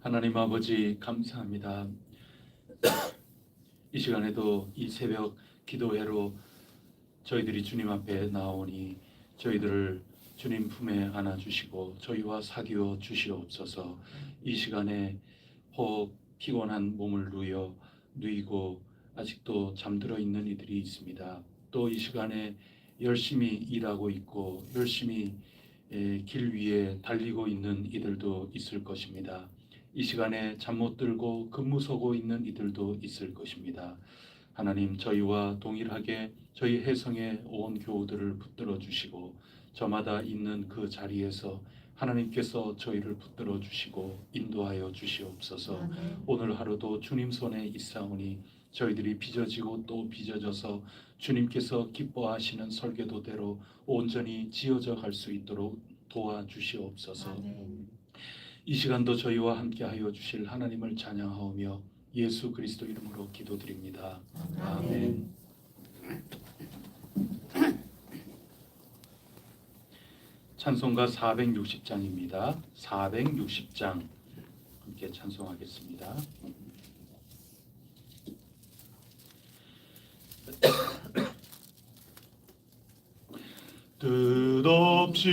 하나님 아버지 감사합니다. 이 시간에도 이 새벽 기도회로 저희들이 주님 앞에 나오니 저희들을 주님 품에 안아주시고 저희와 사귀어 주시옵소서. 이 시간에 혹 피곤한 몸을 누이고 아직도 잠들어 있는 이들이 있습니다. 또 이 시간에 열심히 일하고 있고 열심히 길 위에 달리고 있는 이들도 있을 것입니다. 이 시간에 잠 못 들고 근무 서고 있는 이들도 있을 것입니다. 하나님, 저희와 동일하게 저희 혜성의 온 교우들을 붙들어 주시고 저마다 있는 그 자리에서 하나님께서 저희를 붙들어 주시고 인도하여 주시옵소서. 오늘 하루도 주님 손에 있사오니 저희들이 빚어지고 또 빚어져서 주님께서 기뻐하시는 설계도대로 온전히 지어져 갈 수 있도록 도와주시옵소서. 이 시간도 저희와 함께하여 주실 하나님을 찬양하오며 예수 그리스도 이름으로 기도드립니다. 아멘. 찬송가 460장입니다. 460장 함께 찬송하겠습니다. 뜻없이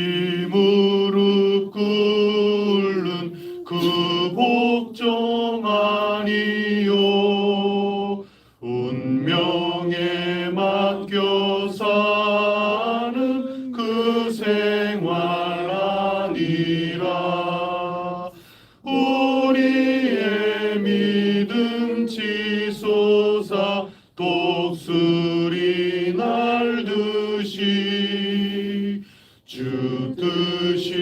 무릎 꿇는 그 복종 아니요 운명에 맡겨 사는 그 생활 아니라 우리의 믿음 치솟아 독수리 날듯이 주 뜻이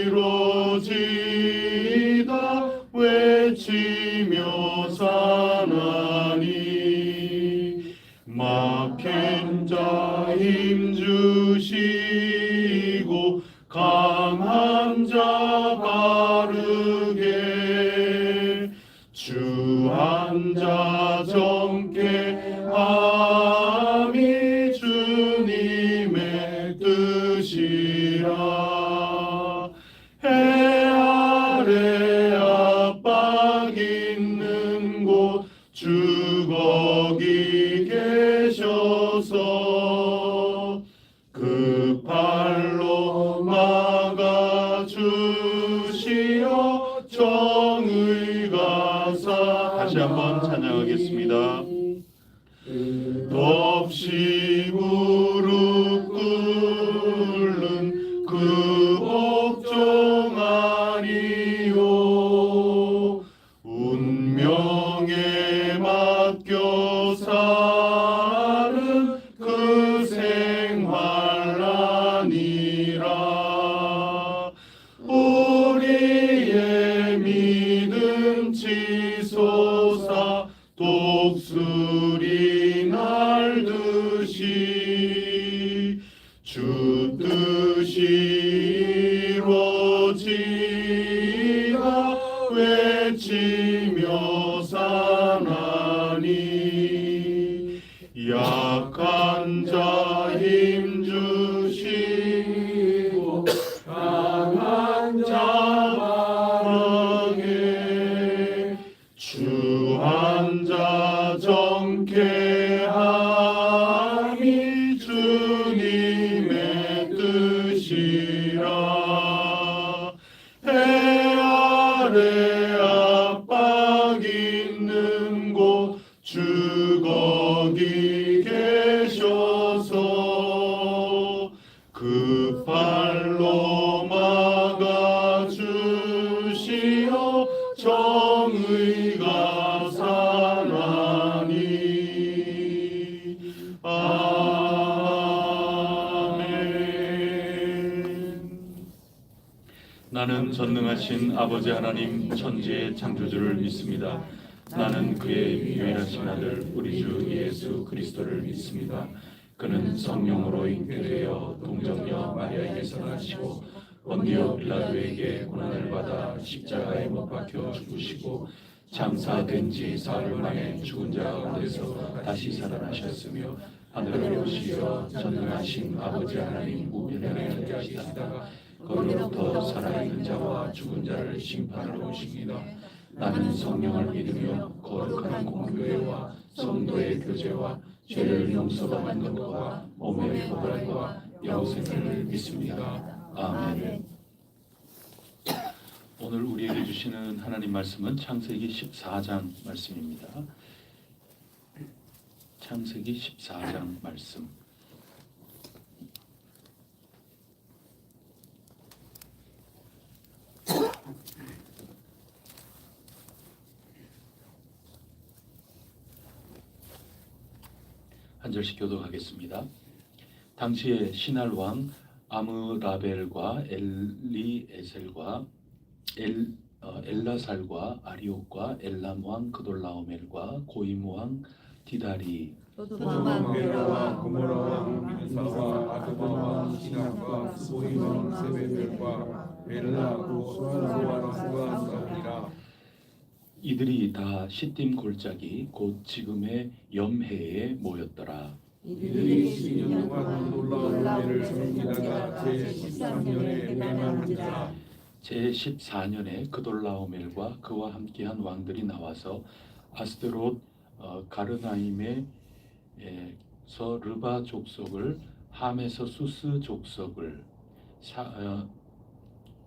이루어지다 외치며 사나니 막힌 자 힘주시고 강한 자 바르게 주한 자 정케 함이 주님의 뜻이라. 해 아래 압박 있는 곳 주 거기 계셔서 그 팔로 막아주시어 정의가 다시 한번 찬양하겠습니다. 없이 무릎 꿇는 그 복종 아니요 운명에 맡겨 사는 그 생활 아니라 우리의 믿음 치솟아 독수리 날듯이 주 뜻이 이루어지라 외치며 사나니 약한 자 힘주시고 강한 자 방해 주한 자 정케 함이 주님의 뜻이라. 해 아래 압박 있는 곳 주 거기 계셔서 그 팔로 막아주시어 정의가 사나니. 아멘. 나는 전능하신 아버지 하나님 천지의 창조주를 믿습니다. 나는 그의 유일하신 아들 우리 주 예수 그리스도를 믿습니다. 그는 성령으로 잉태되어 동정녀 마리아에게서 나시고 본디오 빌라도에게 고난을 받아 십자가에 못 박혀 죽으시고 장사된 지 사흘 만에 죽은 자 가운데서 다시 살아나셨으며 하늘로 오시어 전능하신 아버지 하나님 우편에 앉으시다가 거기로부터 살아있는 자와 죽은 자를 심판하러 오시니라. 나는 성령을 믿으며 거룩한 공교회와 성도의 교제와 죄를 용서받는 것과 몸의 부활과 영생을 믿습니다. 아멘. 오늘 우리에게 주시는 하나님 말씀은 창세기 14장 말씀입니다. 창세기 14장 말씀. 한 절씩 교독하겠습니다. 당시에 시날 왕 아므라벨과 엘리에셀과 엘라살과 아리옥과 엘람 왕 그돌라오멜과 고임 왕 디다리 소돔 왕 베라와 고모라 왕 민사와 아드마 왕 시나과 스보임 왕 세베들과 벨라 고수아라 싸우니라. 이들이 다 시딤 골짜기 곧 지금의 염해에 모였더라. 이들이 12년 동안 놀라운 섬기다가 제13년에 멸망한지라. 제14년에 그돌라오멜과 그와 함께한 왕들이 나와서 아스드롯 가르나임에서 르바 족속을, 함에서 수스 족속을,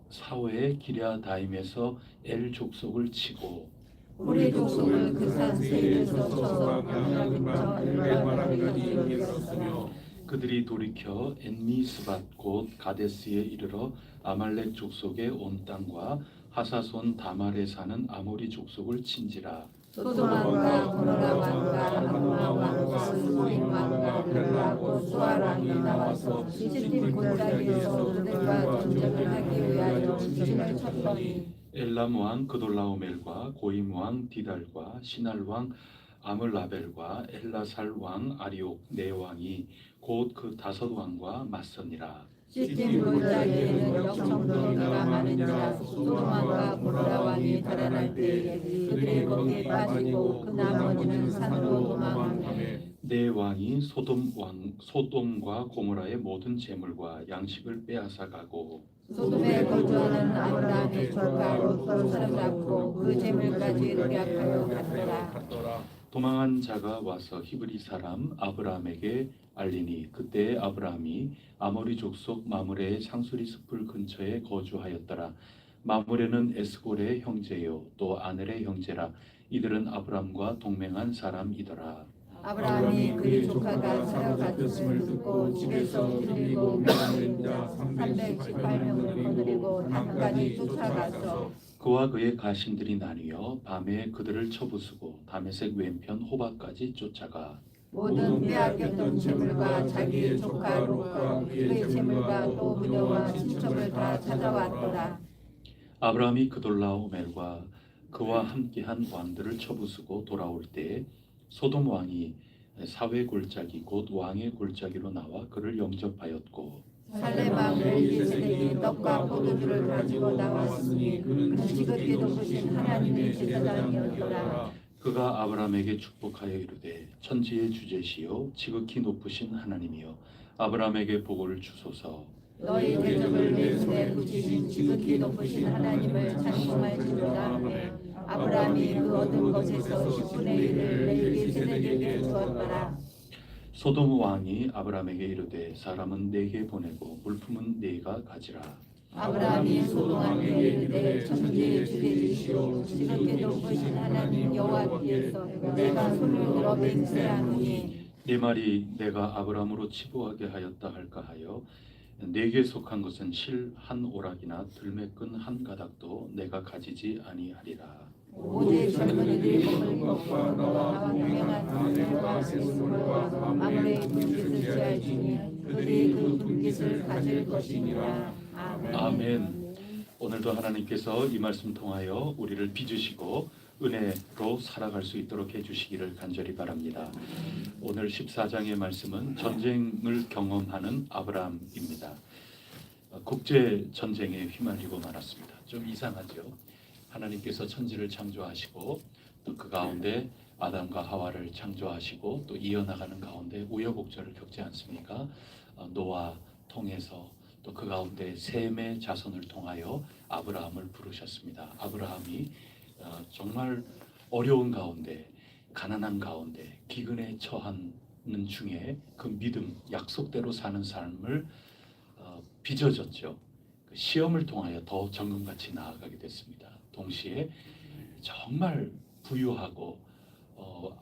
사웨 기랴다임에서 엘 족속을 치고 우리 족속을 그 산 세일에서 쳐서 광야 근방 엘바라까지 이르렀으며 그들이 돌이켜 엔미스밧 곧 가데스에 이르러 아말렉 족속의 온 땅과 하사손 다말에 사는 아모리 족속을 친지라. 소돔 왕과 고모라 왕과 아드마 왕과 스보임 왕과 벨라 고수아 왕이 나와서 시딤 골짜기에서 그들과 전쟁을 하기 위하여 진을 쳤더니 엘람 왕 그돌라오멜과 고임 왕 디달과 시날 왕 아므라벨과 엘라살 왕 아리옥 네 왕이 곧 그 다섯 왕과 맞서니라. 시딤 골짜기에는 역청동이가 많으니라. 소돔 왕과 고모라 왕이 달아날 때에 그들이 거기에 빠지고 그 나머지는 산으로 도망하매 네 왕이 소돔과 고모라의 모든 재물과 양식을 빼앗아 가고 소돔에 거주하는 아브라함의 조카 롯도 사로잡고 그 재물까지 노략하여 갔더라. 도망한 자가 와서 히브리 사람 아브라함에게 알리니 그때 아브라함이 아모리 족속 마므레의 상수리 숲을 근처에 거주하였더라. 마므레는 에스골의 형제요 또 아넬의 형제라. 이들은 아브라함과 동맹한 사람이더라. 아브라함이 그의 조카가 사로잡혔음을 듣고 집에서 들리고 명하는 자 318명을 거느리고 담까지 쫓아가서 그와 그의 가신들이 나뉘어 밤에 그들을 쳐부수고 다메섹 왼편 호박까지 쫓아가 모든 빼앗겼던 재물과 자기의 조카 롯과 그의 재물과 또 부녀와 친척을 다 찾아왔더라. 아브라함이 그돌라오멜과 그와 함께한 왕들을 쳐부수고 돌아올 때에 소돔 왕이 사회 골짜기 곧 왕의 골짜기로 나와 그를 영접하였고 살레마 멜기세덱이 떡과 포도주를 가지고 나왔으니 그는 지극히 높으신 하나님의 제사장이었더라. 그가 아브라함에게 축복하여 이르되 천지의 주제시요 지극히 높으신 하나님이여 아브라함에게 복을 주소서. 너희 대적을 내 손에 붙이신 지극히 높으신 하나님을 찬송할지로다. 아브라함이 그 얻은 것에서 10분의 1을 멜기세덱에게 주었더라. 소돔 왕이 아브라함에게 이르되 사람은 내게 보내고 물품은 네가 가지라. 아브라함이 소돔 왕에게 이르되 천지의 주제이시오 지극히 높으신 하나님 여호와께서 내가 손을 들어 맹세하노니 네 말이 내가 아브라함으로 치부하게 하였다 할까 하여 내게 속한 것은 실 한 오락이나 들매 끈 한 가닥도 내가 가지지 아니하리라. 오직 젊은이들이 먹을 것과 너와 동행한 아들과 세스물과 아무레의 분깃을 취할지니 그들이 그 분깃을 가질 것이니라. 아멘. 오늘도 하나님께서 이 말씀 통하여 우리를 빚으시고 은혜로 살아갈 수 있도록 해주시기를 간절히 바랍니다. 오늘 14장의 말씀은 전쟁을 경험하는 아브라함입니다. 국제 전쟁에 휘말리고 말았습니다. 좀 이상하죠. 하나님께서 천지를 창조하시고 또 그 가운데 아담과 하와를 창조하시고 또 이어나가는 가운데 우여곡절을 겪지 않습니까? 노아 통해서 또 그 가운데 셈의 자손을 통하여 아브라함을 부르셨습니다. 아브라함이 정말 어려운 가운데, 가난한 가운데, 기근에 처하는 중에 그 믿음, 약속대로 사는 삶을 빚어졌죠. 그 시험을 통하여 더 정금같이 나아가게 됐습니다. 동시에 정말 부유하고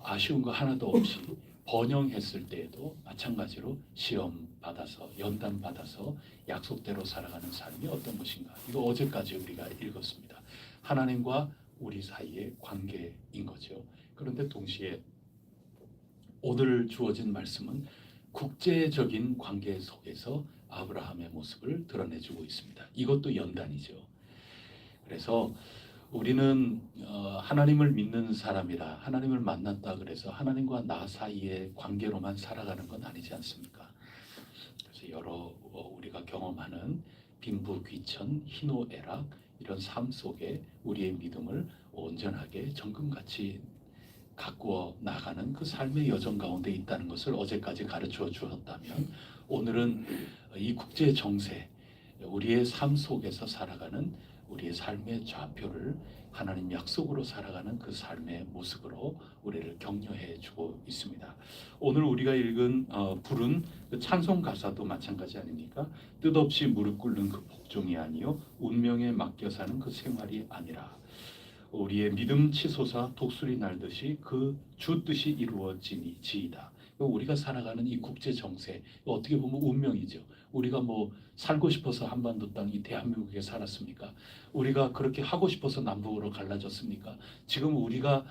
아쉬운 거 하나도 없이 번영했을 때에도 마찬가지로 시험 받아서, 연단 받아서 약속대로 살아가는 삶이 어떤 것인가. 이거 어제까지 우리가 읽었습니다. 하나님과 우리 사이의 관계인 거죠. 그런데 동시에 오늘 주어진 말씀은 국제적인 관계 속에서 아브라함의 모습을 드러내주고 있습니다. 이것도 연단이죠. 그래서 우리는 하나님을 믿는 사람이라, 하나님을 만났다 그래서 하나님과 나 사이의 관계로만 살아가는 건 아니지 않습니까? 그래서 여러 우리가 경험하는 빈부귀천, 희노애락 이런 삶 속에 우리의 믿음을 온전하게 정금같이 가꾸어 나가는 그 삶의 여정 가운데 있다는 것을 어제까지 가르쳐 주었다면, 오늘은 이 국제 정세, 우리의 삶 속에서 살아가는 우리의 삶의 좌표를 하나님 약속으로 살아가는 그 삶의 모습으로 우리를 격려해 주고 있습니다. 오늘 우리가 읽은 부른 그 찬송 가사도 마찬가지 아닙니까? 뜻없이 무릎 꿇는 그 복종이 아니요 운명에 맡겨 사는 그 생활이 아니라 우리의 믿음 치솟아 독수리 날듯이 그 주 뜻이 이루어지니지이다. 우리가 살아가는 이 국제 정세, 어떻게 보면 운명이죠. 우리가 뭐 살고 싶어서 한반도 땅 이 대한민국에 살았습니까? 우리가 그렇게 하고 싶어서 남북으로 갈라졌습니까? 지금 우리가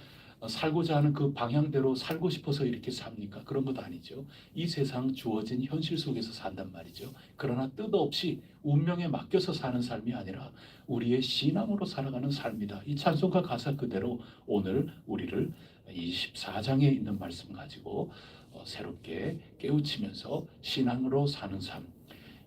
살고자 하는 그 방향대로 살고 싶어서 이렇게 삽니까? 그런 것 아니죠. 이 세상 주어진 현실 속에서 산단 말이죠. 그러나 뜻없이 운명에 맡겨서 사는 삶이 아니라 우리의 신앙으로 살아가는 삶이다. 이 찬송가 가사 그대로 오늘 우리를 24장에 있는 말씀 가지고 새롭게 깨우치면서 신앙으로 사는 삶,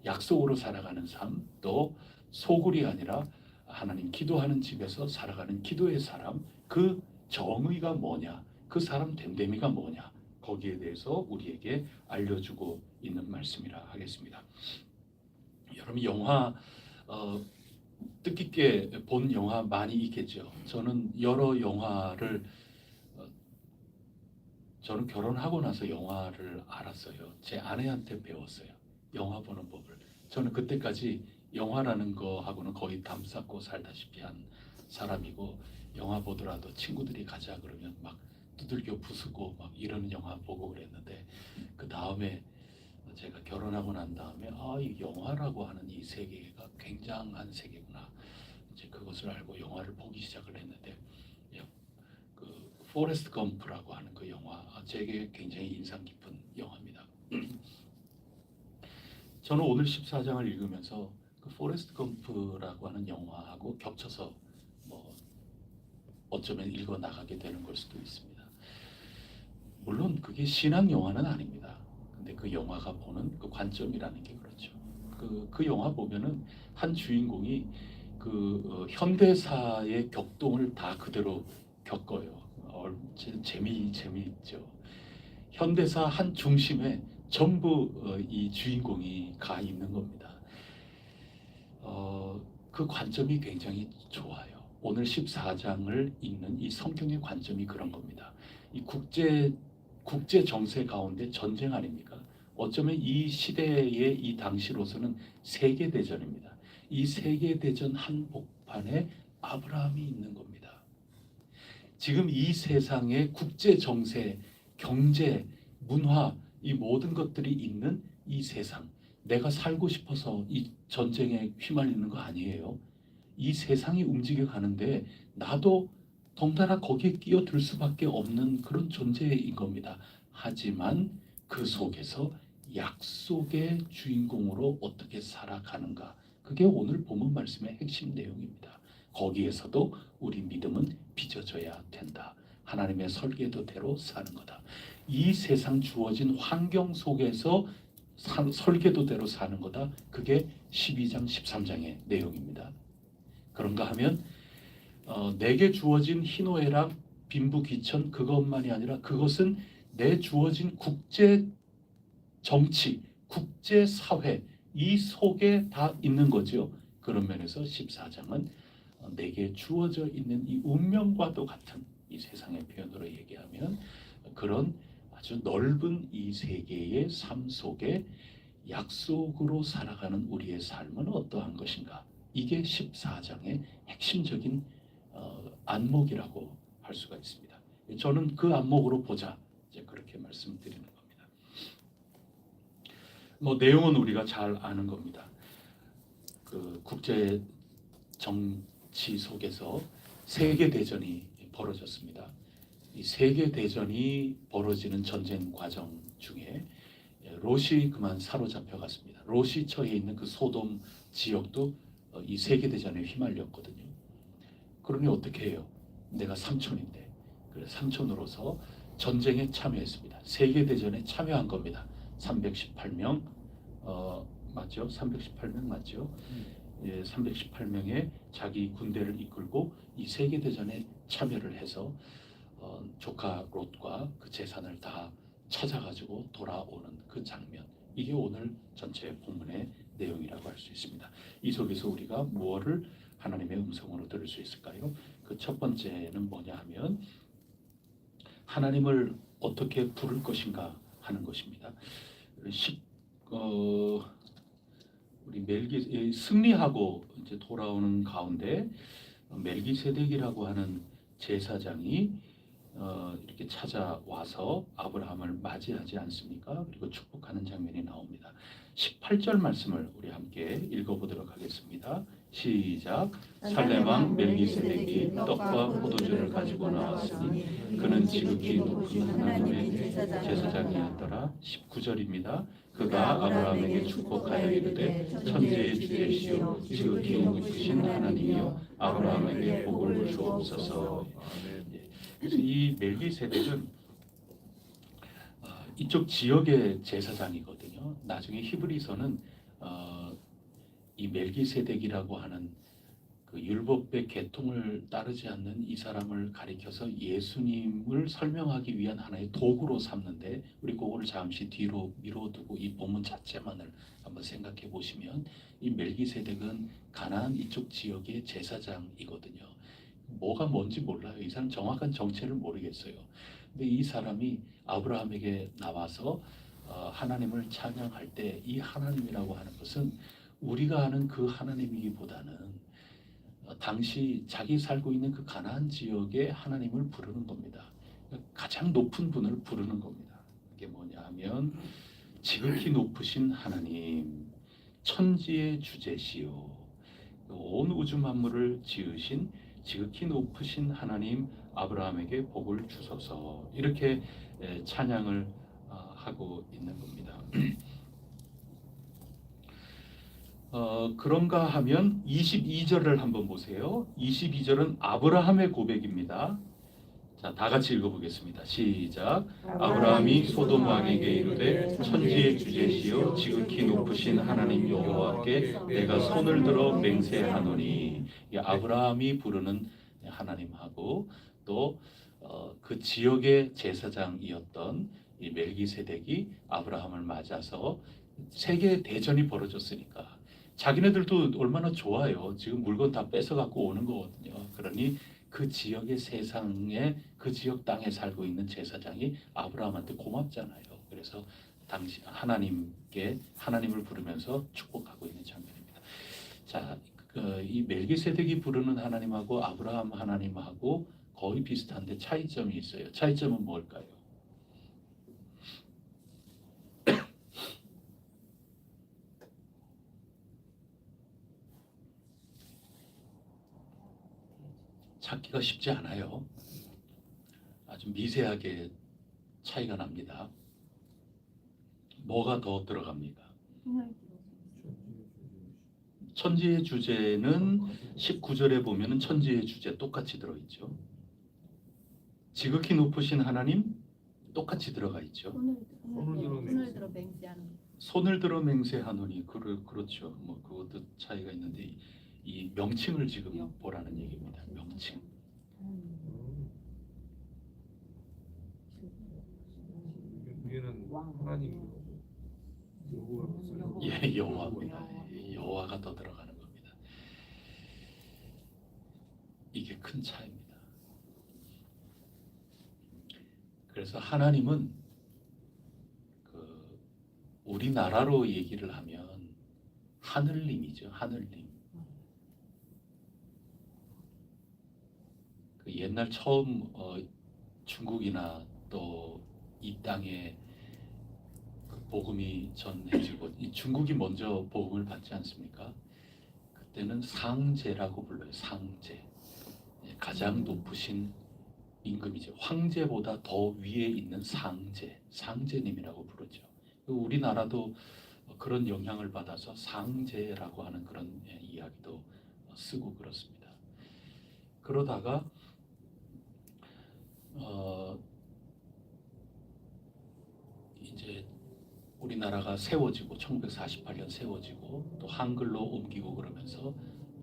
약속으로 살아가는 삶, 또 소굴이 아니라 하나님 기도하는 집에서 살아가는 기도의 사람, 그 정의가 뭐냐, 그 사람 됨됨이가 뭐냐, 거기에 대해서 우리에게 알려주고 있는 말씀이라 하겠습니다. 여러분 영화 뜻깊게 본 영화 많이 있겠죠. 저는 여러 영화를 저는 결혼하고 나서 영화를 알았어요. 제 아내한테 배웠어요. 영화 보는 법을. 저는 그때까지 영화라는 거하고는 거의 담쌓고 살다시피 한 사람이고, 영화 보더라도 친구들이 가자 그러면 막 두들겨 부수고 막 이런 영화 보고 그랬는데, 그 다음에 제가 결혼하고 난 다음에 이 영화라고 하는 이 세계가 굉장한 세계구나. 이제 그것을 알고 영화를 보기 시작을 했는데, 그 포레스트 검프라고 하는 그 영화, 제게 굉장히 인상 깊은 영화입니다. 저는 오늘 14장을 읽으면서 그 포레스트 검프라고 하는 영화하고 겹쳐서 뭐 어쩌면 읽어 나가게 되는 걸 수도 있습니다. 물론 그게 신앙 영화는 아닙니다. 근데 그 영화가 보는 그 관점이라는 게 그렇죠. 그 영화 보면은 한 주인공이 현대사의 격동을 다 그대로 겪어요. 재미있죠. 현대사 한 중심에 전부 이 주인공이 가 있는 겁니다. 그 관점이 굉장히 좋아요. 오늘 14장을 읽는 이 성경의 관점이 그런 겁니다. 이 국제 정세 가운데 전쟁 아닙니까? 어쩌면 이 시대의 이 당시로서는 세계 대전입니다. 이 세계 대전 한복판에 아브라함이 있는 겁니다. 지금 이 세상의 국제 정세, 경제, 문화, 이 모든 것들이 있는 이 세상, 내가 살고 싶어서 이 전쟁에 휘말리는 거 아니에요. 이 세상이 움직여 가는데 나도 덩달아 거기에 끼어들 수밖에 없는 그런 존재인 겁니다. 하지만 그 속에서 약속의 주인공으로 어떻게 살아가는가, 그게 오늘 본문 말씀의 핵심 내용입니다. 거기에서도 우리 믿음은 빚어져야 된다. 하나님의 설계도대로 사는 거다. 이 세상 주어진 환경 속에서 설계도대로 사는 거다. 그게 12장 13장의 내용입니다. 그런가 하면 내게 주어진 희노애락, 빈부귀천 그것만이 아니라 그것은 내 주어진 국제 정치, 국제 사회, 이 속에 다 있는 거죠. 그런 면에서 14장은 내게 주어져 있는 이 운명과도 같은 이 세상의 표현으로 얘기하면 그런 아주 넓은 이 세계의 삶 속에 약속으로 살아가는 우리의 삶은 어떠한 것인가? 이게 14장의 핵심적인 안목이라고 할 수가 있습니다. 저는 그 안목으로 보자 이제 그렇게 말씀드리는 겁니다. 뭐 내용은 우리가 잘 아는 겁니다. 그 국제 정치 속에서 세계 대전이 벌어졌습니다. 이 세계 대전이 벌어지는 전쟁 과정 중에 롯이 그만 사로잡혀 갔습니다. 롯이 처해 있는 그 소돔 지역도 이 세계 대전에 휘말렸거든요. 그러니 어떻게 해요? 내가 삼촌인데, 그래서 삼촌으로서 전쟁에 참여했습니다. 세계 대전에 참여한 겁니다. 318명 맞죠? 318명 맞죠? 예, 318명의 자기 군대를 이끌고 이 세계 대전에 참여를 해서 조카 롯과 그 재산을 다 찾아가지고 돌아오는 그 장면, 이게 오늘 전체 본문의 내용이라고 할 수 있습니다. 이 속에서 우리가 무엇을 하나님의 음성으로 들을 수 있을까요? 그 첫 번째는 뭐냐 하면 하나님을 어떻게 부를 것인가 하는 것입니다. 우리 승리하고 이제 돌아오는 가운데 멜기세덱이라고 하는 제사장이 이렇게 찾아와서 아브라함을 맞이하지 않습니까? 그리고 축복하는 장면이 나옵니다. 18절 말씀을 우리 함께 읽어보도록 하겠습니다. 시작. 살렘왕 멜기세덱이 떡과 포도주를 가지고 나왔으니 그는 지극히 높은 하나님의 제사장이었더라. 19절입니다. 그가 아브라함에게 축복하여 이르되 천지의 주제시요 지극히 높으신 하나님이여 아브라함에게 복을 주옵소서. 그래서 이 멜기세덱은 이쪽 지역의 제사장이거든요. 나중에 히브리서는 이 멜기세덱이라고 하는 그 율법의 계통을 따르지 않는 이 사람을 가리켜서 예수님을 설명하기 위한 하나의 도구로 삼는데, 우리 그거를 잠시 뒤로 미뤄두고 이 본문 자체만을 한번 생각해 보시면 이 멜기세덱은 가나안 이쪽 지역의 제사장이거든요. 뭐가 뭔지 몰라요. 이 사람 정확한 정체를 모르겠어요. 근데 이 사람이 아브라함에게 나와서 하나님을 찬양할 때 이 하나님이라고 하는 것은 우리가 아는 그 하나님이기보다는 당시 자기 살고 있는 그 가나안 지역의 하나님을 부르는 겁니다. 가장 높은 분을 부르는 겁니다. 이게 뭐냐 하면 지극히 높으신 하나님, 천지의 주제시요 온 우주 만물을 지으신 지극히 높으신 하나님 아브라함에게 복을 주소서, 이렇게 찬양을 하고 있는 겁니다. 그런가 하면 22절을 한번 보세요. 22절은 아브라함의 고백입니다. 자, 다 같이 읽어보겠습니다. 시작. 아브라함이 소돔 왕에게 이르되 천지의 주제시요 지극히 높으신 하나님 여호와께 내가 손을 들어 맹세하노니. 아브라함이 부르는 하나님하고 또 그 지역의 제사장이었던 이 멜기세덱이 아브라함을 맞아서 세계 대전이 벌어졌으니까 자기네들도 얼마나 좋아요. 지금 물건 다 뺏어 갖고 오는 거거든요. 그러니 그 지역의 세상에 그 지역 땅에 살고 있는 제사장이 아브라함한테 고맙잖아요. 그래서 당시 하나님을 부르면서 축복하고 있는 장면입니다. 자, 이 멜기세덱이 부르는 하나님하고 아브라함 하나님하고 거의 비슷한데 차이점이 있어요. 차이점은 뭘까요? 찾기가 쉽지 않아요. 아주 미세하게 차이가 납니다. 뭐가 더 들어갑니까? 천지의 주제는 19절에 보면은 천지의 주제 똑같이 들어있죠. 지극히 높으신 하나님 똑같이 들어가 있죠. 손을 들어 맹세하는. 손을 들어 맹세하노니 그렇죠. 뭐 그것도 차이가 있는데 이 명칭을 지금 보라는 얘기입니다. 명칭. 위에는 하나님, 예, 여호와입니다. 여호와가 더 들어가는 겁니다. 이게 큰 차이입니다. 그래서 하나님은 우리나라로 얘기를 하면 하늘님이죠. 하늘님. 그 옛날 처음 중국이나 또 이 땅에 복음이 전해지고 중국이 먼저 복음을 받지 않습니까? 그때는 상제라고 불러요. 상제. 가장 높으신 임금이죠. 황제보다 더 위에 있는 상제, 상제님이라고 부르죠. 우리나라도 그런 영향을 받아서 상제라고 하는 그런 이야기도 쓰고 그렇습니다. 그러다가 이제 우리나라가 세워지고 1948년 세워지고 또 한글로 옮기고 그러면서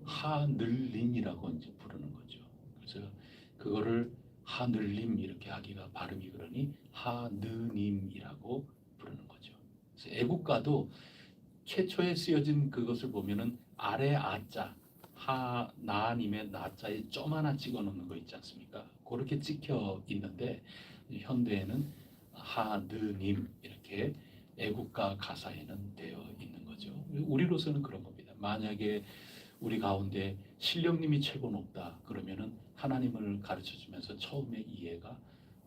하늘님이라고 이제 부르는 거죠. 그래서 그거를 하늘님 이렇게 하기가 발음이 그러니 하느님이라고 부르는 거죠. 그래서 애국가도 최초에 쓰여진 그것을 보면은 아래 아자 하나님의 나자에 점 하나 찍어 놓는 거 있지 않습니까? 그렇게 찍혀 있는데 현대에는 하느님 이렇게 애국가 가사에는 되어 있는 거죠. 우리로서는 그런 겁니다. 만약에 우리 가운데 신령님이 최고 높다 그러면은 하나님을 가르쳐 주면서 처음에 이해가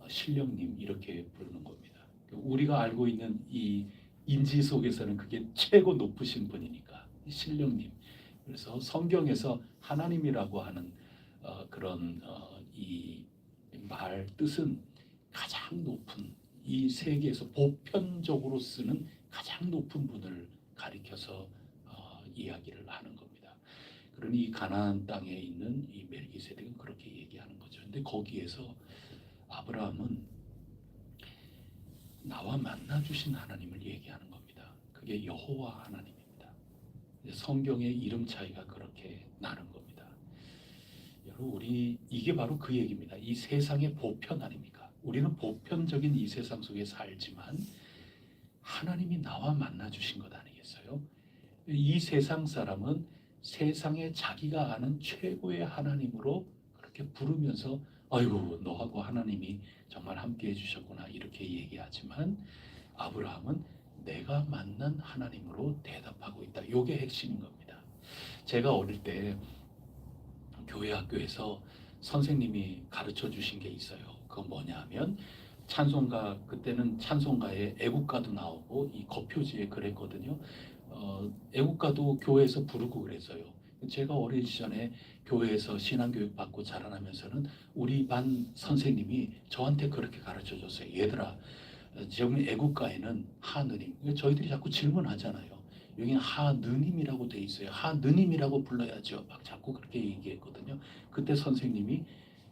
신령님 이렇게 부르는 겁니다. 우리가 알고 있는 이 인지 속에서는 그게 최고 높으신 분이니까 신령님. 그래서 성경에서 하나님이라고 하는 그런 이 말 뜻은 가장 높은 이 세계에서 보편적으로 쓰는 가장 높은 분을 가리켜서 이야기를 하는 겁니다. 그러니 이 가나안 땅에 있는 이 멜기세덱은 그렇게 얘기하는 거죠. 근데 거기에서 아브라함은 나와 만나 주신 하나님을 얘기하는 겁니다. 그게 여호와 하나님입니다. 성경의 이름 차이가 그렇게 나는 겁니다. 여러분 우리 이게 바로 그 얘기입니다. 이 세상의 보편 아닙니까? 우리는 보편적인 이 세상 속에 살지만 하나님이 나와 만나 주신 것 아니겠어요? 이 세상 사람은 세상에 자기가 아는 최고의 하나님으로 그렇게 부르면서 아이고 너하고 하나님이 정말 함께 해주셨구나 이렇게 얘기하지만 아브라함은 내가 만난 하나님으로 대답하고 있다. 이게 핵심인 겁니다. 제가 어릴 때 교회 학교에서 선생님이 가르쳐 주신 게 있어요. 그건 뭐냐 하면 찬송가, 그때는 찬송가에 애국가도 나오고 이 거표지에 그랬거든요. 애국가도 교회에서 부르고 그랬어요. 제가 어린 시절에 교회에서 신앙교육 받고 자라나면서는 우리 반 선생님이 저한테 그렇게 가르쳐 줬어요. 얘들아, 지금 애국가에는 하느님, 저희들이 자꾸 질문하잖아요. 여기는 하느님이라고 돼 있어요. 하느님이라고 불러야죠. 막 자꾸 그렇게 얘기했거든요. 그때 선생님이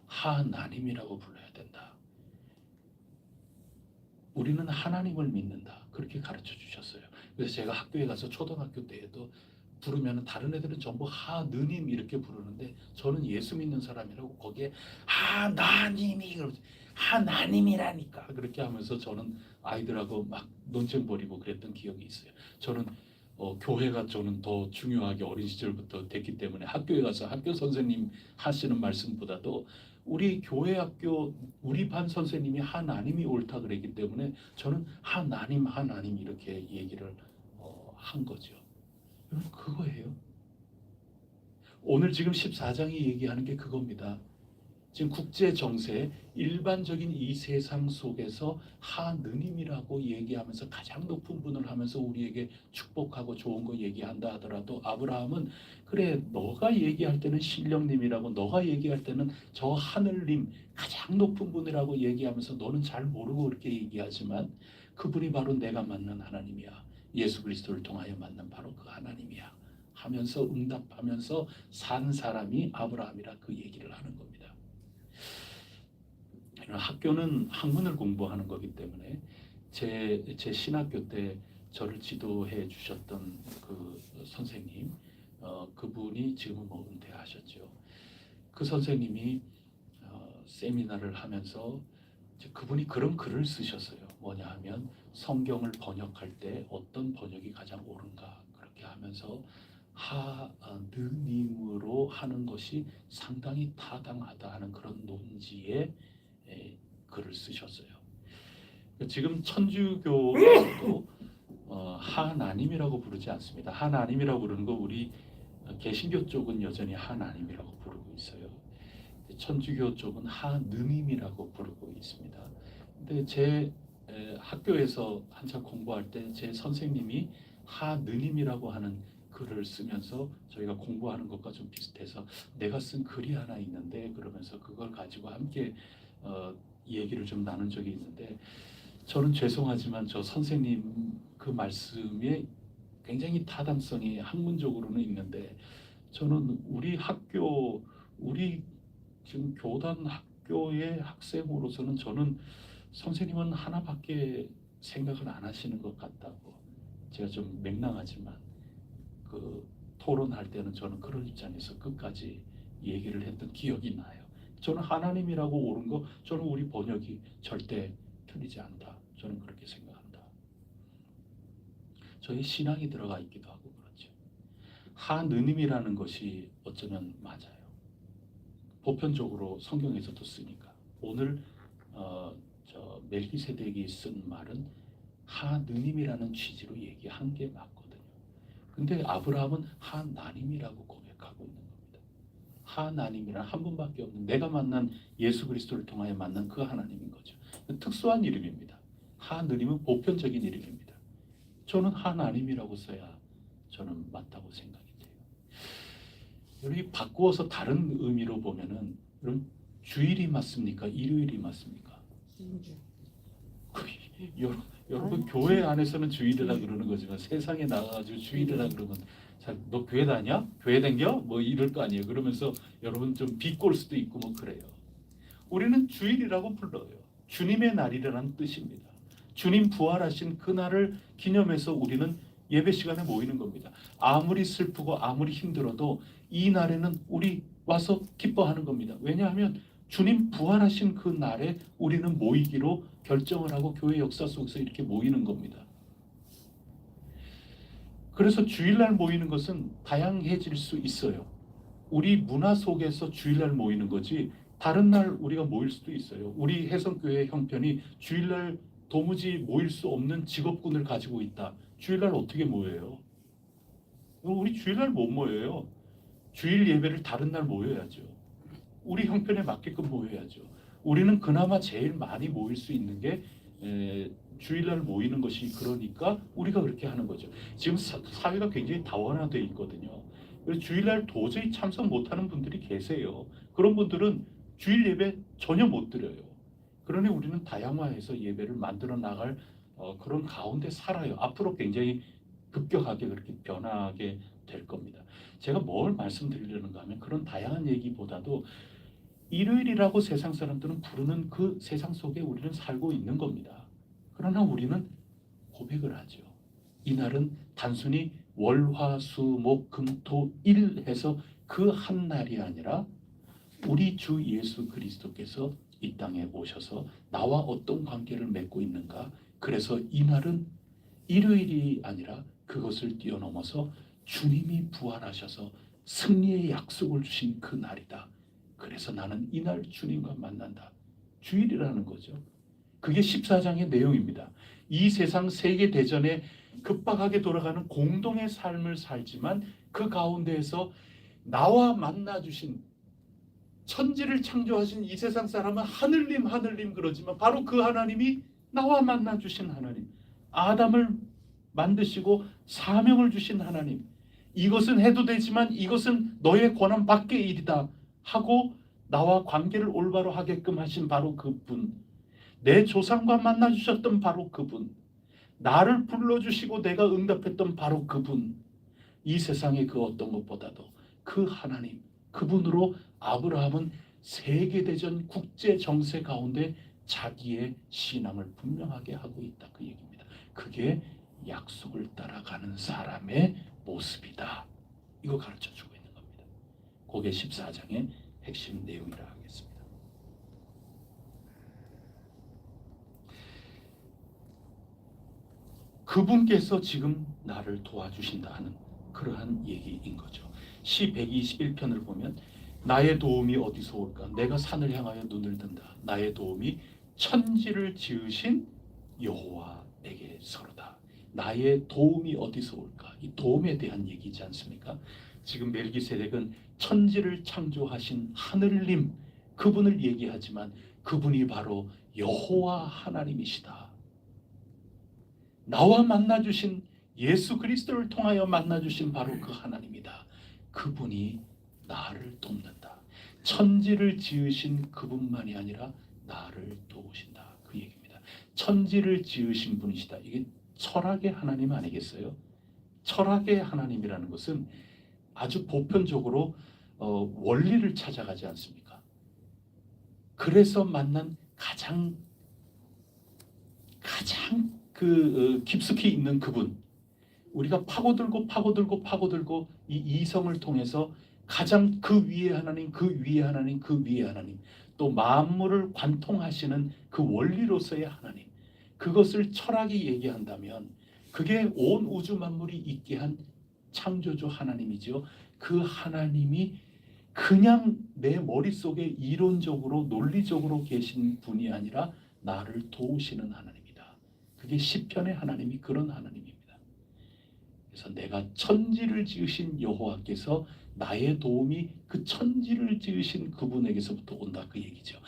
하나님이라고 불러야 된다. 우리는 하나님을 믿는다. 그렇게 가르쳐 주셨어요. 그래서 제가 학교에 가서 초등학교 때에도 부르면 다른 애들은 전부 하느님 이렇게 부르는데 저는 예수 믿는 사람이라고 거기에 하나님이 하나님이라니까 그렇게 하면서 저는 아이들하고 막 논쟁 벌이고 그랬던 기억이 있어요. 저는 교회가 저는 더 중요하게 어린 시절부터 됐기 때문에 학교에 가서 학교 선생님 하시는 말씀보다도 우리 교회 학교 우리 반 선생님이 하나님이 옳다 그랬기 때문에 저는 하나님 이렇게 얘기를 한 거죠. 여러분 그거예요. 오늘 지금 14장이 얘기하는 게 그겁니다. 지금 국제 정세 일반적인 이 세상 속에서 하느님이라고 얘기하면서 가장 높은 분을 하면서 우리에게 축복하고 좋은 거 얘기한다 하더라도 아브라함은 그래 너가 얘기할 때는 신령님이라고 너가 얘기할 때는 저 하늘님 가장 높은 분이라고 얘기하면서 너는 잘 모르고 그렇게 얘기하지만 그분이 바로 내가 만난 하나님이야. 예수 그리스도를 통하여 만난 바로 그 하나님이야 하면서 응답하면서 산 사람이 아브라함이라 그 얘기를 하는 겁니다. 학교는 학문을 공부하는 거기 때문에 제 신학교 때 저를 지도해 주셨던 그 선생님 그분이 지금은 뭐 은퇴하셨죠. 그 선생님이 세미나를 하면서 그분이 그런 글을 쓰셨어요. 뭐냐 하면 성경을 번역할 때 어떤 번역이 가장 옳은가 그렇게 하면서 하느님으로 하는 것이 상당히 타당하다 하는 그런 논지에 글을 쓰셨어요. 지금 천주교도 하나님이라고 부르지 않습니다. 하나님이라고 부르는 거 우리 개신교 쪽은 여전히 하나님이라고 부르고 있어요. 천주교 쪽은 하느님이라고 부르고 있습니다. 근데 제 학교에서 한참 공부할 때 제 선생님이 하느님이라고 하는 글을 쓰면서 저희가 공부하는 것과 좀 비슷해서 내가 쓴 글이 하나 있는데 그러면서 그걸 가지고 함께 얘기를 좀 나눈 적이 있는데 저는 죄송하지만 저 선생님 그 말씀에 굉장히 타당성이 학문적으로는 있는데 저는 우리 학교 우리 지금 교단 학교의 학생으로서는 저는 선생님은 하나밖에 생각을 안 하시는 것 같다고 제가 좀 맹랑하지만 그 토론할 때는 저는 그런 입장에서 끝까지 얘기를 했던 기억이 나요. 저는 하나님이라고 옳은 거 저는 우리 번역이 절대 틀리지 않다. 저는 그렇게 생각한다. 저희 신앙이 들어가 있기도 하고 그렇죠. 하느님이라는 것이 어쩌면 맞아요. 보편적으로 성경에서도 쓰니까 오늘 저 멜기세덱이 쓴 말은 하느님이라는 취지로 얘기한 게 맞거든요. 근데 아브라함은 하나님이라고 고백하고 있는 겁니다. 하나님이란 한 분밖에 없는 내가 만난 예수 그리스도를 통하여 만난 그 하나님인 거죠. 특수한 이름입니다. 하느님은 보편적인 이름입니다. 저는 하나님이라고 써야 저는 맞다고 생각이 돼요. 여기 바꾸어서 다른 의미로 보면은 그럼 주일이 맞습니까? 일요일이 맞습니까? 여러분 교회 안에서는 주일이라 그러는 거지만 세상에 나가가지고 주일이라 그러면 너 교회 다녀? 교회 댕겨? 뭐 이럴 거 아니에요. 그러면서 여러분 좀 비꼴 수도 있고 뭐 그래요. 우리는 주일이라고 불러요. 주님의 날이라는 뜻입니다. 주님 부활하신 그 날을 기념해서 우리는 예배 시간에 모이는 겁니다. 아무리 슬프고 아무리 힘들어도 이 날에는 우리 와서 기뻐하는 겁니다. 왜냐하면 주님 부활하신 그 날에 우리는 모이기로 결정을 하고 교회 역사 속에서 이렇게 모이는 겁니다. 그래서 주일날 모이는 것은 다양해질 수 있어요. 우리 문화 속에서 주일날 모이는 거지 다른 날 우리가 모일 수도 있어요. 우리 해성교회 형편이 주일날 도무지 모일 수 없는 직업군을 가지고 있다. 주일날 어떻게 모여요? 우리 주일날 못 모여요. 주일 예배를 다른 날 모여야죠. 우리 형편에 맞게끔 모여야죠. 우리는 그나마 제일 많이 모일 수 있는 게 주일날 모이는 것이 그러니까 우리가 그렇게 하는 거죠. 지금 사회가 굉장히 다원화되어 있거든요. 그래서 주일날 도저히 참석 못하는 분들이 계세요. 그런 분들은 주일 예배 전혀 못 드려요. 그러니 우리는 다양화해서 예배를 만들어 나갈 그런 가운데 살아요. 앞으로 굉장히 급격하게 그렇게 변하게 될 겁니다. 제가 뭘 말씀드리려는가 하면 그런 다양한 얘기보다도 일요일이라고 세상 사람들은 부르는 그 세상 속에 우리는 살고 있는 겁니다. 그러나 우리는 고백을 하죠. 이날은 단순히 월, 화, 수, 목, 금, 토, 일 해서 그 한 날이 아니라 우리 주 예수 그리스도께서 이 땅에 오셔서 나와 어떤 관계를 맺고 있는가. 그래서 이날은 일요일이 아니라 그것을 뛰어넘어서 주님이 부활하셔서 승리의 약속을 주신 그 날이다. 그래서 나는 이날 주님과 만난다. 주일이라는 거죠. 그게 14장의 내용입니다. 이 세상 세계대전에 급박하게 돌아가는 공동의 삶을 살지만 그 가운데에서 나와 만나주신 천지를 창조하신 이 세상 사람은 하늘님 하늘님 그러지만 바로 그 하나님이 나와 만나주신 하나님, 아담을 만드시고 사명을 주신 하나님, 이것은 해도 되지만 이것은 너의 권한 밖의 일이다 하고 나와 관계를 올바로 하게끔 하신 바로 그분, 내 조상과 만나주셨던 바로 그분, 나를 불러주시고 내가 응답했던 바로 그분, 이 세상의 그 어떤 것보다도 그 하나님, 그분으로 아브라함은 세계대전 국제정세 가운데 자기의 신앙을 분명하게 하고 있다. 그 얘기입니다. 그게 약속을 따라가는 사람의 모습이다. 이거 가르쳐주고 있는 겁니다. 그게 14장의 핵심 내용이라 하겠습니다. 그분께서 지금 나를 도와주신다 하는 그러한 얘기인 거죠. 시 121편을 보면 나의 도움이 어디서 올까? 내가 산을 향하여 눈을 든다. 나의 도움이 천지를 지으신 여호와에게서로다. 나의 도움이 어디서 올까? 이 도움에 대한 얘기지 않습니까? 지금 멜기세덱은 천지를 창조하신 하늘님, 그분을 얘기하지만 그분이 바로 여호와 하나님이시다. 나와 만나주신 예수 그리스도를 통하여 만나주신 바로 그 하나님이다. 그분이 나를 돕는다. 천지를 지으신 그분만이 아니라 나를 도우신다. 그 얘기입니다. 천지를 지으신 분이시다. 이게 철학의 하나님 아니겠어요? 철학의 하나님이라는 것은 아주 보편적으로 원리를 찾아가지 않습니까? 그래서 만난 가장 깊숙이 있는 그분, 우리가 파고들고 이 이성을 통해서 가장 그 위에 하나님, 그 위에 하나님, 그 위에 하나님, 또 만물을 관통하시는 그 원리로서의 하나님, 그것을 철학이 얘기한다면 그게 온 우주 만물이 있게 한 창조주 하나님이죠. 그 하나님이 그냥 내 머릿속에 이론적으로 논리적으로 계신 분이 아니라 나를 도우시는 하나님이다. 그게 시편의 하나님이 그런 하나님입니다. 그래서 내가 천지를 지으신 여호와께서 나의 도움이 그 천지를 지으신 그분에게서부터 온다, 그 얘기죠.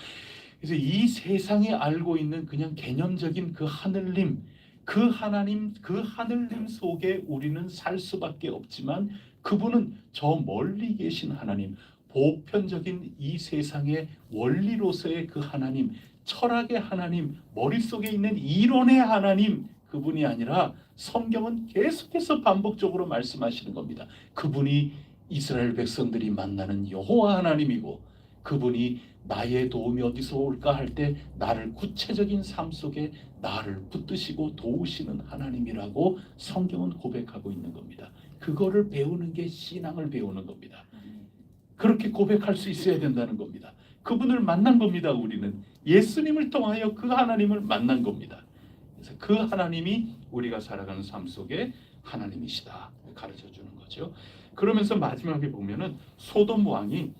그래서 이 세상에 알고 있는 그냥 개념적인 그 하늘님, 그 하나님, 그 하늘님 속에 우리는 살 수밖에 없지만 그분은 저 멀리 계신 하나님, 보편적인 이 세상의 원리로서의 그 하나님, 철학의 하나님, 머릿속에 있는 이론의 하나님, 그분이 아니라 성경은 계속해서 반복적으로 말씀하시는 겁니다. 그분이 이스라엘 백성들이 만나는 여호와 하나님이고, 그분이 나의 도움이 어디서 올까 할 때 나를 구체적인 삶 속에 나를 붙드시고 도우시는 하나님이라고 성경은 고백하고 있는 겁니다. 그거를 배우는 게 신앙을 배우는 겁니다. 그렇게 고백할 수 있어야 된다는 겁니다. 그분을 만난 겁니다. 우리는 예수님을 통하여 그 하나님을 만난 겁니다. 그래서 그 하나님이 우리가 살아가는 삶 속에 하나님이시다 가르쳐주는 거죠. 그러면서 마지막에 보면은 소돔 왕이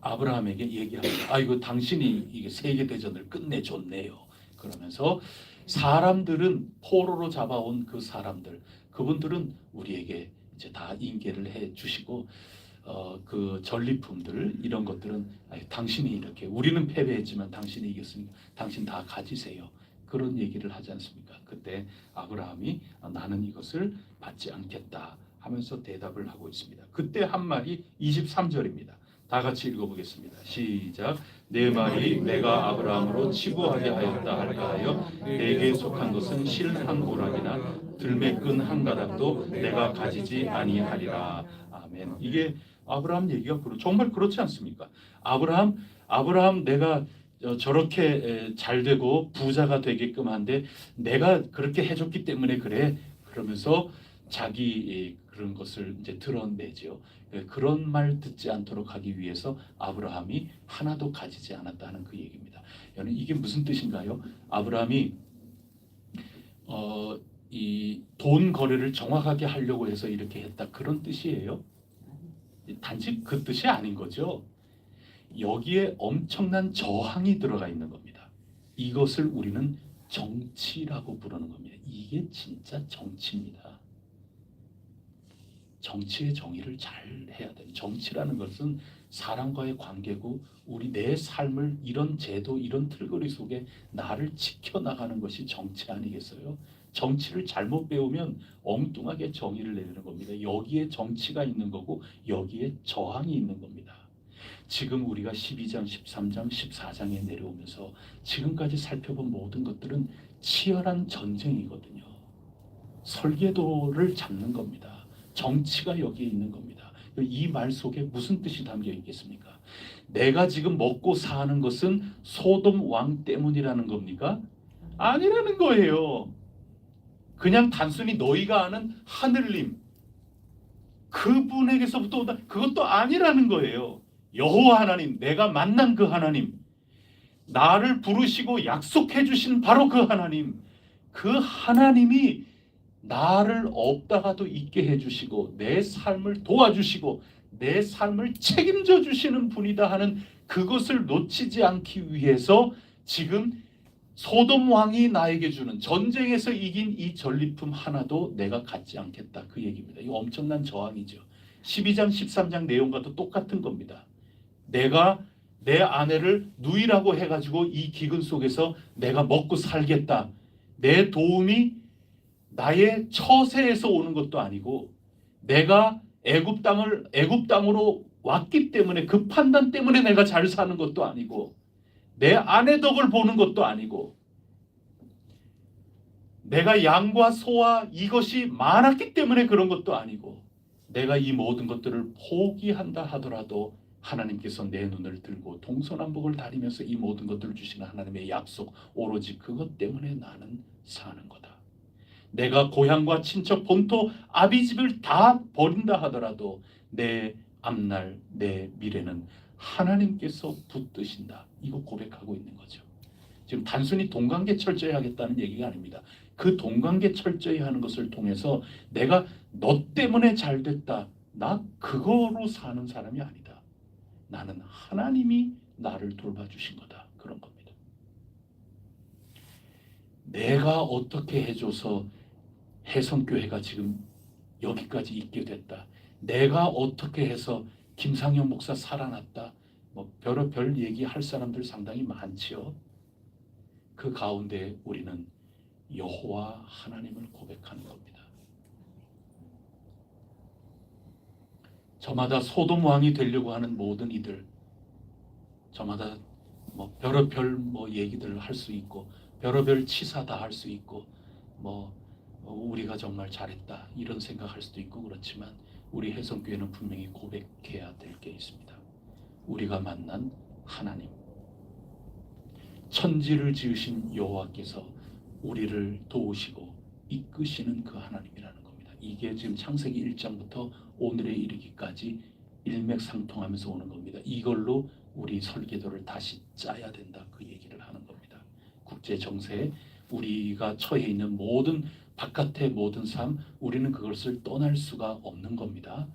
아브라함에게 얘기합니다. 이거 당신이 이게 세계 대전을 끝내줬네요. 그러면서 사람들은 포로로 잡아온 그 사람들, 그분들은 우리에게 이제 다 인계를 해 주시고 그 전리품들 이런 것들은 당신이 이렇게, 우리는 패배했지만 당신이 이겼으니까 당신 다 가지세요. 그런 얘기를 하지 않습니까? 그때 아브라함이 나는 이것을 받지 않겠다 하면서 대답을 하고 있습니다. 그때 한 말이 23절입니다. 다 같이 읽어보겠습니다. 시작. 내 말이 내가 아브라함으로 치부하게 하였다 할까 하여 내게 속한 것은 실 한 오락이나 들매끈 한 가닥도 내가 가지지 아니하리라. 아멘. 이게 아브라함 얘기가 정말 그렇지 않습니까? 아브라함 내가 저렇게 잘 되고 부자가 되게끔 한데 내가 그렇게 해줬기 때문에 그래. 그러면서 자기 그런 것을 이제 드러내죠. 그런 말 듣지 않도록 하기 위해서 아브라함이 하나도 가지지 않았다는 그 얘기입니다. 여러분, 이게 무슨 뜻인가요? 아브라함이 이 돈 거래를 정확하게 하려고 해서 이렇게 했다, 그런 뜻이에요? 단지 그 뜻이 아닌 거죠. 여기에 엄청난 저항이 들어가 있는 겁니다. 이것을 우리는 정치라고 부르는 겁니다. 이게 진짜 정치입니다. 정치의 정의를 잘 해야 돼요. 정치라는 것은 사람과의 관계고 내 삶을 이런 제도, 이런 틀거리 속에 나를 지켜나가는 것이 정치 아니겠어요? 정치를 잘못 배우면 엉뚱하게 정의를 내리는 겁니다. 여기에 정치가 있는 거고 여기에 저항이 있는 겁니다. 지금 우리가 12장, 13장, 14장에 내려오면서 지금까지 살펴본 모든 것들은 치열한 전쟁이거든요. 설계도를 잡는 겁니다. 정치가 여기에 있는 겁니다. 이 말 속에 무슨 뜻이 담겨 있겠습니까? 내가 지금 먹고 사는 것은 소돔 왕 때문이라는 겁니까? 아니라는 거예요. 그냥 단순히 너희가 아는 하늘님, 그분에게서부터 온다, 그것도 아니라는 거예요. 여호와 하나님, 내가 만난 그 하나님, 나를 부르시고 약속해 주신 바로 그 하나님, 그 하나님이 나를 없다가도 있게 해주시고 내 삶을 도와주시고 내 삶을 책임져 주시는 분이다 하는 그것을 놓치지 않기 위해서 지금 소돔 왕이 나에게 주는 전쟁에서 이긴 이 전리품 하나도 내가 갖지 않겠다, 그 얘기입니다. 이거 엄청난 저항이죠. 12장 13장 내용과도 똑같은 겁니다. 내가 내 아내를 누이라고 해가지고 이 기근 속에서 내가 먹고 살겠다, 내 도움이 나의 처세에서 오는 것도 아니고 내가 애굽 땅으로 왔기 때문에 그 판단 때문에 내가 잘 사는 것도 아니고 내 아내 덕을 보는 것도 아니고 내가 양과 소와 이것이 많았기 때문에 그런 것도 아니고 내가 이 모든 것들을 포기한다 하더라도 하나님께서 내 눈을 들고 동서남북을 다니면서 이 모든 것들을 주시는 하나님의 약속, 오로지 그것 때문에 나는 사는 거다. 내가 고향과 친척, 본토, 아비집을 다 버린다 하더라도 내 앞날, 내 미래는 하나님께서 붙드신다. 이거 고백하고 있는 거죠. 지금 단순히 동관계 철저히 하겠다는 얘기가 아닙니다. 그 동관계 철저히 하는 것을 통해서 내가 너 때문에 잘 됐다, 나 그거로 사는 사람이 아니다. 나는 하나님이 나를 돌봐주신 거다. 그런 겁니다. 내가 어떻게 해줘서 해성교회가 지금 여기까지 있게 됐다, 내가 어떻게 해서 김상영 목사 살아났다, 뭐 별의별 얘기할 사람들 상당히 많지요. 그 가운데 우리는 여호와 하나님을 고백하는 겁니다. 저마다 소돔 왕이 되려고 하는 모든 이들, 저마다 뭐 별의별 뭐 얘기들을 할 수 있고 별의별 치사 다 할 수 있고 뭐 우리가 정말 잘했다 이런 생각할 수도 있고 그렇지만 우리 해성교회는 분명히 고백해야 될 게 있습니다. 우리가 만난 하나님, 천지를 지으신 여호와께서 우리를 도우시고 이끄시는 그 하나님이라는 겁니다. 이게 지금 창세기 1장부터 오늘에 이르기까지 일맥상통하면서 오는 겁니다. 이걸로 우리 설계도를 다시 짜야 된다, 그 얘기를 하는 겁니다. 국제 정세에 우리가 처해 있는 모든 바깥의 모든 삶, 우리는 그것을 떠날 수가 없는 겁니다.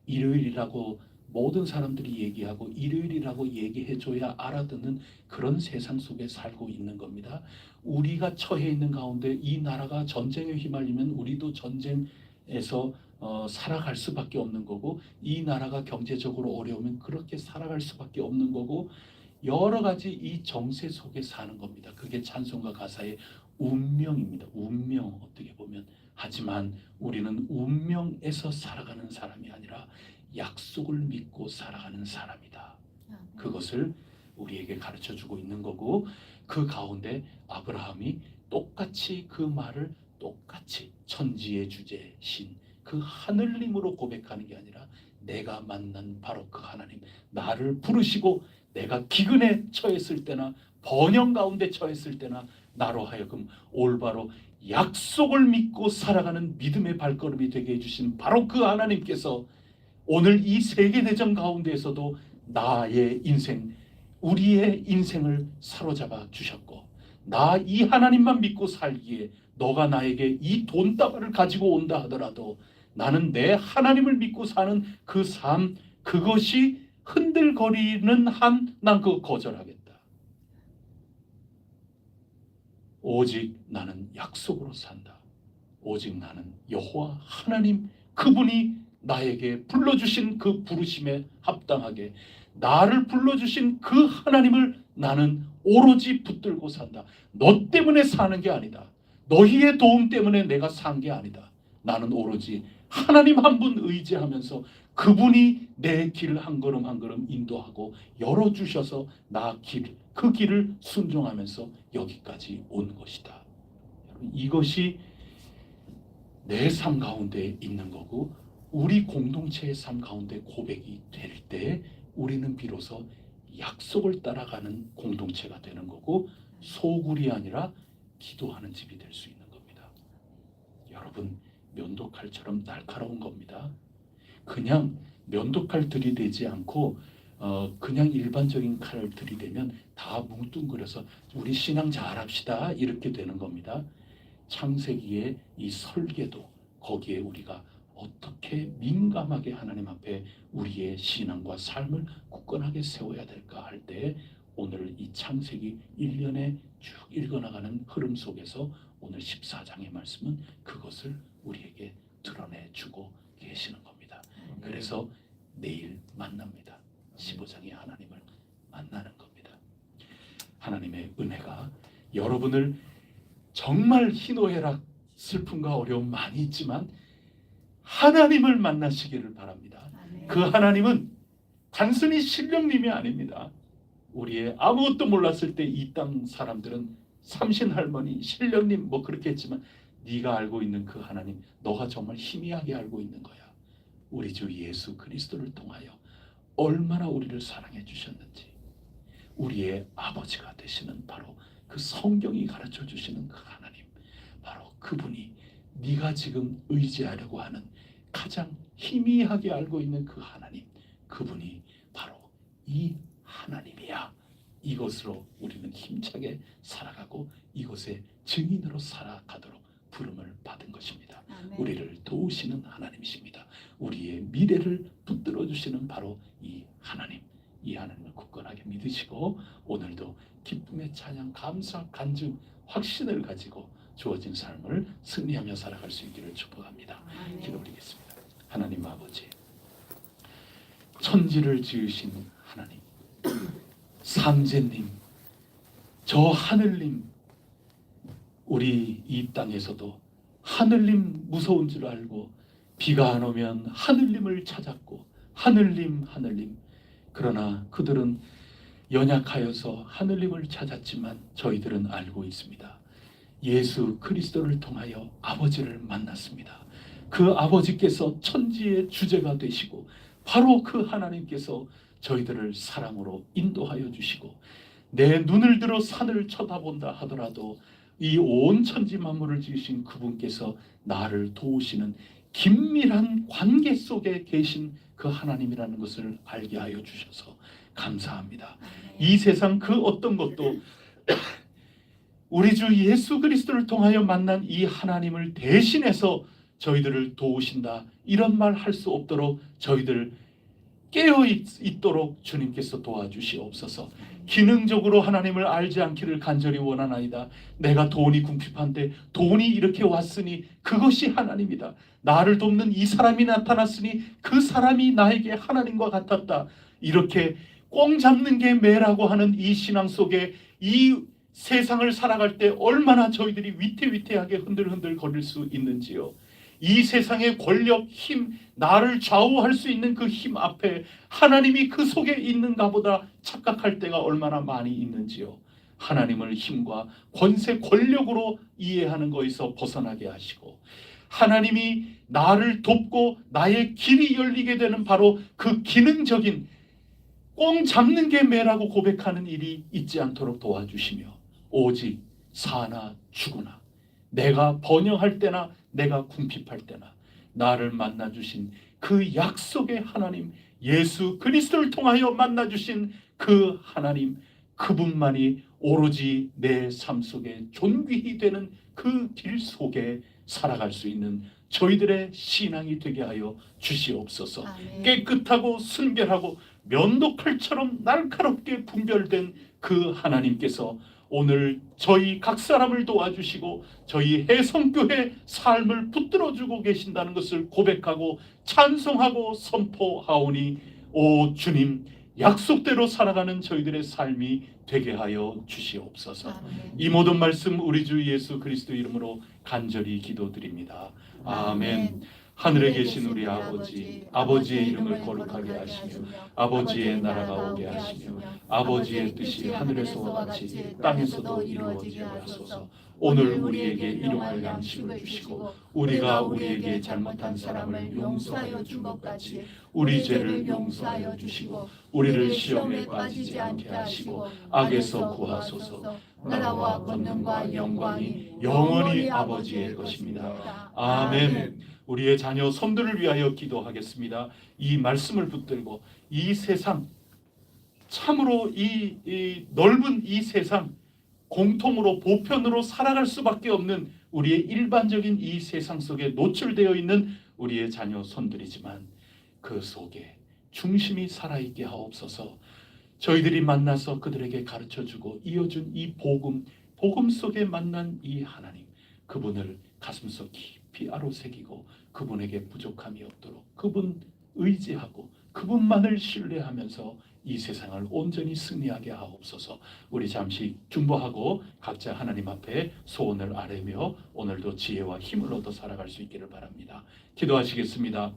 일요일이라고 모든 사람들이 얘기하고 일요일이라고 얘기해줘야 알아듣는 그런 세상 속에 살고 있는 겁니다. 우리가 처해 있는 가운데 이 나라가 전쟁에 휘말리면 우리도 전쟁에서 살아갈 수밖에 없는 거고, 이 나라가 경제적으로 어려우면 그렇게 살아갈 수밖에 없는 거고, 여러 가지 이 정세 속에 사는 겁니다. 그게 찬송가 가사의 운명입니다. 운명, 어떻게 보면. 하지만 우리는 운명에서 살아가는 사람이 아니라 약속을 믿고 살아가는 사람이다. 그것을 우리에게 가르쳐주고 있는 거고, 그 가운데 아브라함이 똑같이 그 말을 똑같이 천지의 주제 신 그 하늘님으로 고백하는 게 아니라 내가 만난 바로 그 하나님, 나를 부르시고 내가 기근에 처했을 때나 번영 가운데 처했을 때나 나로 하여금 올바로 약속을 믿고 살아가는 믿음의 발걸음이 되게 해주신 바로 그 하나님께서 오늘 이 세계대전 가운데에서도 나의 인생, 우리의 인생을 사로잡아 주셨고, 나 이 하나님만 믿고 살기에 너가 나에게 이 돈다발을 가지고 온다 하더라도 나는 내 하나님을 믿고 사는 그 삶, 그것이 흔들거리는 한 난 그거 거절하겠다. 오직 나는 약속으로 산다. 오직 나는 여호와 하나님, 그분이 나에게 불러주신 그 부르심에 합당하게 나를 불러주신 그 하나님을 나는 오로지 붙들고 산다. 너 때문에 사는 게 아니다. 너희의 도움 때문에 내가 산 게 아니다. 나는 오로지 하나님 한 분 의지하면서 그분이 내 길을 한 걸음 한 걸음 인도하고 열어주셔서 그 길을 순종하면서 여기까지 온 것이다. 이것이 내 삶 가운데 있는 거고, 우리 공동체의 삶 가운데 고백이 될 때 우리는 비로소 약속을 따라가는 공동체가 되는 거고, 소굴이 아니라 기도하는 집이 될 수 있는 겁니다. 여러분, 면도칼처럼 날카로운 겁니다. 그냥 면도칼 들이대지 않고 그냥 일반적인 칼을 들이대면 다 뭉뚱그려서 우리 신앙 잘합시다 이렇게 되는 겁니다. 창세기의 이 설계도 거기에 우리가 어떻게 민감하게 하나님 앞에 우리의 신앙과 삶을 굳건하게 세워야 될까 할 때 오늘 이 창세기 1년에 쭉 읽어나가는 흐름 속에서 오늘 14장의 말씀은 그것을 우리에게 드러내주고 계시는 겁니다. 그래서 내일 만납니다. 15장의 하나님을 만나는 겁니다. 하나님의 은혜가 여러분을 정말 희노애락 슬픔과 어려움 많이 있지만 하나님을 만나시기를 바랍니다. 그 하나님은 단순히 신령님이 아닙니다. 우리의 아무것도 몰랐을 때 이 땅 사람들은 삼신할머니, 신령님 뭐 그렇게 했지만 네가 알고 있는 그 하나님, 너가 정말 희미하게 알고 있는 거야. 우리 주 예수 그리스도를 통하여 얼마나 우리를 사랑해 주셨는지, 우리의 아버지가 되시는 바로 그 성경이 가르쳐 주시는 그 하나님, 바로 그분이 네가 지금 의지하려고 하는 가장 희미하게 알고 있는 그 하나님, 그분이 바로 이 하나님이야. 이것으로 우리는 힘차게 살아가고 이것의 증인으로 살아가도록 부름을 받은 것입니다. 아멘. 우리를 도우시는 하나님이십니다. 우리의 미래를 붙들어 주시는 바로 이 하나님, 이 하나님을 굳건하게 믿으시고 오늘도 기쁨의 찬양, 감사, 간증, 확신을 가지고 주어진 삶을 승리하며 살아갈 수 있기를 축복합니다. 아멘. 기도 드리겠습니다. 하나님 아버지, 천지를 지으신 하나님, 삼재님, 저 하늘님, 우리 이 땅에서도 하늘님 무서운 줄 알고 비가 안 오면 하늘님을 찾았고 하늘님 그러나 그들은 연약하여서 하늘님을 찾았지만 저희들은 알고 있습니다. 예수 그리스도를 통하여 아버지를 만났습니다. 그 아버지께서 천지의 주제가 되시고 바로 그 하나님께서 저희들을 사랑으로 인도하여 주시고 내 눈을 들어 산을 쳐다본다 하더라도 이 온 천지 만물을 지으신 그분께서 나를 도우시는 긴밀한 관계 속에 계신 그 하나님이라는 것을 알게 하여 주셔서 감사합니다. 이 세상 그 어떤 것도 우리 주 예수 그리스도를 통하여 만난 이 하나님을 대신해서 저희들을 도우신다 이런 말 할 수 없도록 저희들 깨어 있도록 주님께서 도와주시옵소서. 기능적으로 하나님을 알지 않기를 간절히 원하나이다. 내가 돈이 궁핍한데 돈이 이렇게 왔으니 그것이 하나님이다. 나를 돕는 이 사람이 나타났으니 그 사람이 나에게 하나님과 같았다. 이렇게 꽁 잡는 게 매라고 하는 이 신앙 속에 이 세상을 살아갈 때 얼마나 저희들이 위태위태하게 흔들흔들 거릴 수 있는지요. 이 세상의 권력, 힘, 나를 좌우할 수 있는 그 힘 앞에 하나님이 그 속에 있는가 보다 착각할 때가 얼마나 많이 있는지요. 하나님을 힘과 권세, 권력으로 이해하는 것에서 벗어나게 하시고 하나님이 나를 돕고 나의 길이 열리게 되는 바로 그 기능적인 꽁 잡는 게 매라고 고백하는 일이 있지 않도록 도와주시며 오직 사나 죽으나 내가 번영할 때나 내가 궁핍할 때나 나를 만나주신 그 약속의 하나님 예수 그리스도를 통하여 만나주신 그 하나님 그분만이 오로지 내 삶 속에 존귀히 되는 그 길 속에 살아갈 수 있는 저희들의 신앙이 되게 하여 주시옵소서. 아멘. 깨끗하고 순결하고 면도칼처럼 날카롭게 분별된 그 하나님께서 오늘 저희 각 사람을 도와주시고 저희 해성교회 삶을 붙들어주고 계신다는 것을 고백하고 찬송하고 선포하오니 오 주님 약속대로 살아가는 저희들의 삶이 되게 하여 주시옵소서. 아멘. 이 모든 말씀 우리 주 예수 그리스도 이름으로 간절히 기도드립니다. 아멘. 하늘에 계신 우리 아버지, 아버지의 이름을 거룩하게 하시며 아버지의 나라가 오게 하시며 아버지의 뜻이 하늘에서와 같이 땅에서도 이루어지게 하소서. 오늘 우리에게 일용할 양식을 주시고 우리가 우리에게 잘못한 사람을 용서하여 준 것 같이 우리 죄를 용서하여 주시고 우리를 시험에 빠지지 않게 하시고 악에서 구하소서. 나라와 권능과 영광이 영원히 아버지의 것입니다. 아멘. 우리의 자녀 손들을 위하여 기도하겠습니다. 이 말씀을 붙들고 이 세상 참으로 이 넓은 이 세상 공통으로 보편으로 살아갈 수밖에 없는 우리의 일반적인 이 세상 속에 노출되어 있는 우리의 자녀 손들이지만 그 속에 중심이 살아있게 하옵소서. 저희들이 만나서 그들에게 가르쳐주고 이어준 이 복음 속에 만난 이 하나님, 그분을 가슴속 깊이 아로새기고 그분에게 부족함이 없도록 그분 의지하고 그분만을 신뢰하면서 이 세상을 온전히 승리하게 하옵소서. 우리 잠시 중보하고 각자 하나님 앞에 소원을 아뢰며 오늘도 지혜와 힘을 얻어 살아갈 수 있기를 바랍니다. 기도하시겠습니다.